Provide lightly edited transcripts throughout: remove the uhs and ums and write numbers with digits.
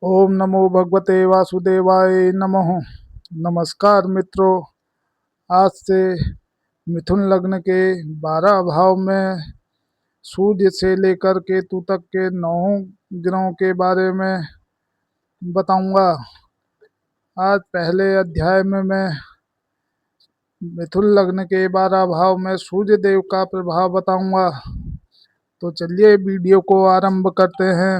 ओम नमो भगवते वासुदेवाय नमः। नमस्कार मित्रों, आज से मिथुन लग्न के 12 भाव में सूर्य से लेकर केतु तक के 9 ग्रहों के बारे में बताऊंगा। आज पहले अध्याय में मैं मिथुन लग्न के 12 भाव में सूर्य देव का प्रभाव बताऊंगा। तो चलिए वीडियो को आरंभ करते हैं।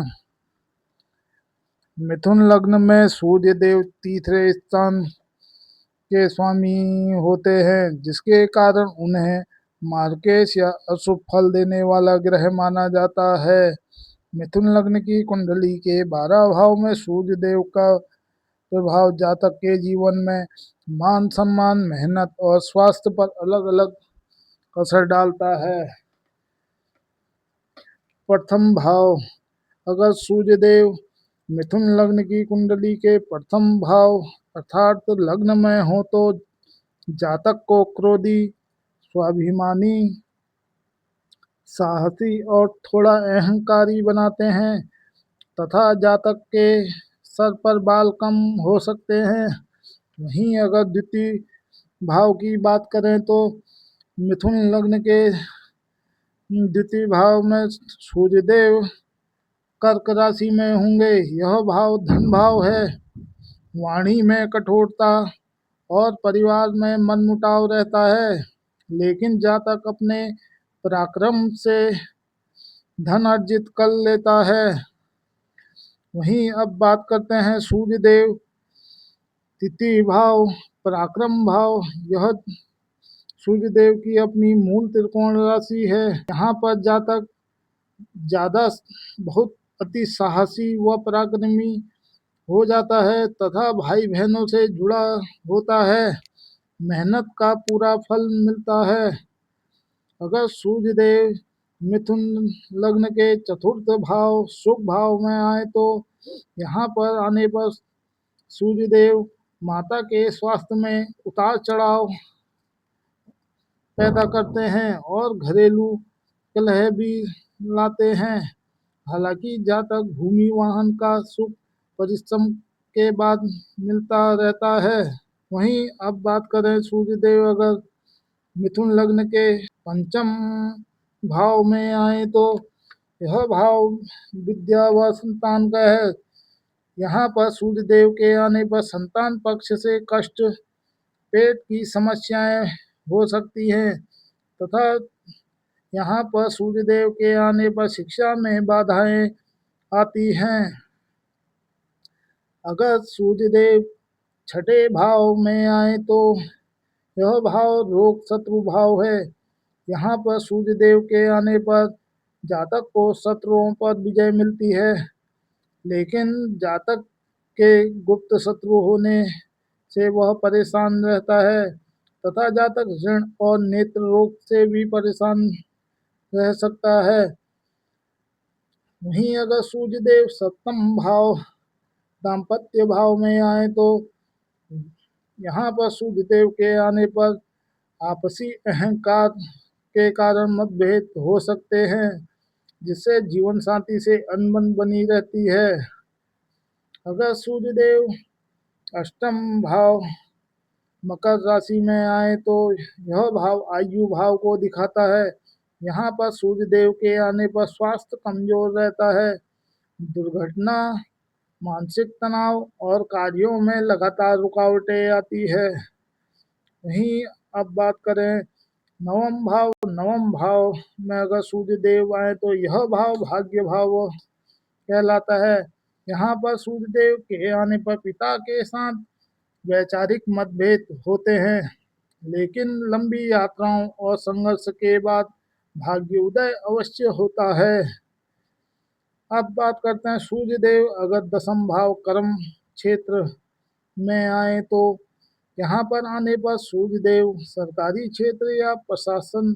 मिथुन लग्न में सूर्य देव तीसरे स्थान के स्वामी होते हैं, जिसके कारण उन्हें मार्केश या अशुभ फल देने वाला ग्रह माना जाता है। मिथुन लग्न की कुंडली के 12 भाव में सूर्य देव का प्रभाव जातक के जीवन में मान सम्मान, मेहनत और स्वास्थ्य पर अलग अलग असर डालता है। प्रथम भाव, अगर सूर्य देव मिथुन लग्न की कुंडली के प्रथम भाव अर्थात लग्न में हो तो जातक को क्रोधी, स्वाभिमानी, साहसी और थोड़ा अहंकारी बनाते हैं तथा जातक के सर पर बाल कम हो सकते हैं। वहीं अगर द्वितीय भाव की बात करें तो मिथुन लग्न के द्वितीय भाव में सूर्यदेव कर्क राशि में होंगे। यह भाव धन भाव है। वाणी में कठोरता और परिवार में मनमुटाव रहता है, लेकिन जातक अपने पराक्रम से धन अर्जित कर लेता है। वहीं अब बात करते हैं सूर्य देव तृतीय भाव पराक्रम भाव। यह सूर्य देव की अपनी मूल त्रिकोण राशि है। यहाँ पर जातक ज्यादा बहुत अति साहसी व पराक्रमी हो जाता है तथा भाई बहनों से जुड़ा होता है। मेहनत का पूरा फल मिलता है। अगर सूर्य देव मिथुन लग्न के चतुर्थ भाव शुभ भाव में आए तो यहाँ पर आने पर सूर्य देव माता के स्वास्थ्य में उतार चढ़ाव पैदा करते हैं और घरेलू कलह भी लाते हैं। हालांकि जातक भूमि वाहन का सुख परिश्रम के बाद मिलता रहता है। वहीं अब बात करें सूर्य देव अगर मिथुन लग्न के पंचम भाव में आए तो यह भाव विद्या व संतान का है। यहाँ पर सूर्य देव के आने पर संतान पक्ष से कष्ट, पेट की समस्याएं हो सकती हैं तथा यहाँ पर सूर्य देव के आने पर शिक्षा में बाधाएं आती हैं। अगर सूर्य देव छठे भाव में आए तो यह भाव रोग शत्रु भाव है। यहाँ पर सूर्य देव के आने पर जातक को शत्रुओं पर विजय मिलती है, लेकिन जातक के गुप्त शत्रु होने से वह परेशान रहता है तथा जातक ऋण और नेत्र रोग से भी परेशान रह सकता है। वहीं अगर सूर्य देव सप्तम भाव दाम्पत्य भाव में आए तो यहाँ पर सूर्य देव के आने पर आपसी अहंकार के कारण मतभेद हो सकते हैं, जिससे जीवन साथी से अनबन बनी रहती है। अगर सूर्य देव अष्टम भाव मकर राशि में आए तो यह भाव आयु भाव को दिखाता है। यहाँ पर सूर्य देव के आने पर स्वास्थ्य कमजोर रहता है। दुर्घटना, मानसिक तनाव और कार्यों में लगातार रुकावटें आती है। वहीं अब बात करें नवम भाव में अगर सूर्य देव आए तो यह भाव भाग्य भाव कहलाता है। यहाँ पर सूर्य देव के आने पर पिता के साथ वैचारिक मतभेद होते हैं, लेकिन लंबी यात्राओं और संघर्ष के बाद भाग्य उदय अवश्य होता है। अब बात करते हैं सूर्य देव अगर दसम भाव कर्म क्षेत्र में आए तो यहाँ पर आने पर सूर्य देव सरकारी क्षेत्र या प्रशासन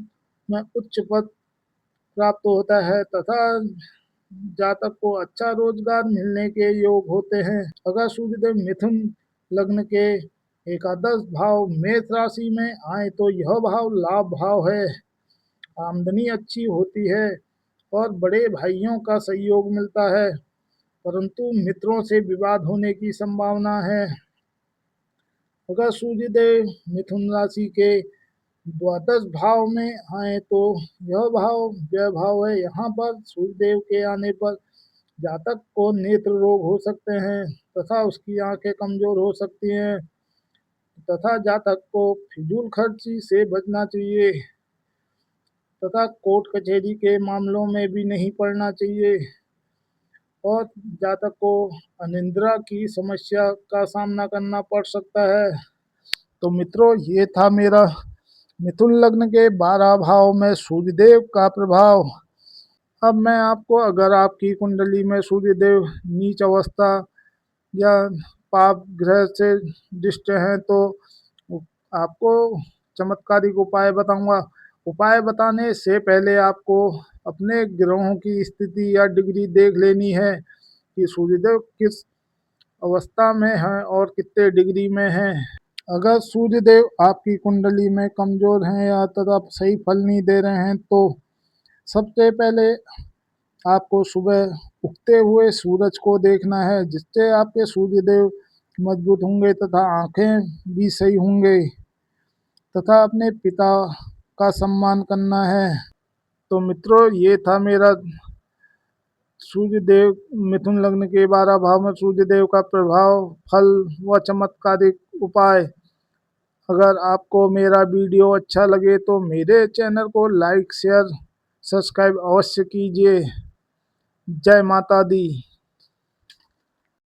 में उच्च पद प्राप्त होता है तथा जातक को अच्छा रोजगार मिलने के योग होते हैं। अगर सूर्यदेव मिथुन लग्न के एकादश भाव मेष राशि में आए तो यह भाव लाभ भाव है। आमदनी अच्छी होती है और बड़े भाइयों का सहयोग मिलता है। परंतु मित्रों से विवाद होने की संभावना है। अगर सूर्य देव मिथुन राशि के द्वादश भाव में आए तो यह भाव व्यय भाव है। यहाँ पर सूर्य देव के आने पर जातक को नेत्र रोग हो सकते हैं तथा उसकी आंखें कमजोर हो सकती हैं तथा जातक को फिजूल खर्ची से बचना चाहिए तथा कोर्ट कचहरी के मामलों में भी नहीं पड़ना चाहिए और जातक को अनिद्रा की समस्या का सामना करना पड़ सकता है। तो मित्रों, ये था मेरा मिथुन लग्न के 12 भाव में सूर्यदेव का प्रभाव। अब मैं आपको, अगर आपकी कुंडली में सूर्यदेव नीच अवस्था या पाप ग्रह से दृष्ट हैं तो आपको चमत्कारिक उपाय बताऊंगा। उपाय बताने से पहले आपको अपने ग्रहों की स्थिति या डिग्री देख लेनी है कि सूर्यदेव किस अवस्था में है और कितने डिग्री में है। अगर सूर्यदेव आपकी कुंडली में कमजोर हैं या तथा सही फल नहीं दे रहे हैं तो सबसे पहले आपको सुबह उगते हुए सूरज को देखना है, जिससे आपके सूर्यदेव मजबूत होंगे तथा आंखें भी सही होंगे तथा अपने पिता का सम्मान करना है। तो मित्रों, ये था मेरा सूर्यदेव मिथुन लग्न के 12 भाव में सूर्यदेव का प्रभाव, फल व चमत्कारिक उपाय। अगर आपको मेरा वीडियो अच्छा लगे तो मेरे चैनल को लाइक शेयर सब्सक्राइब अवश्य कीजिए। जय माता दी।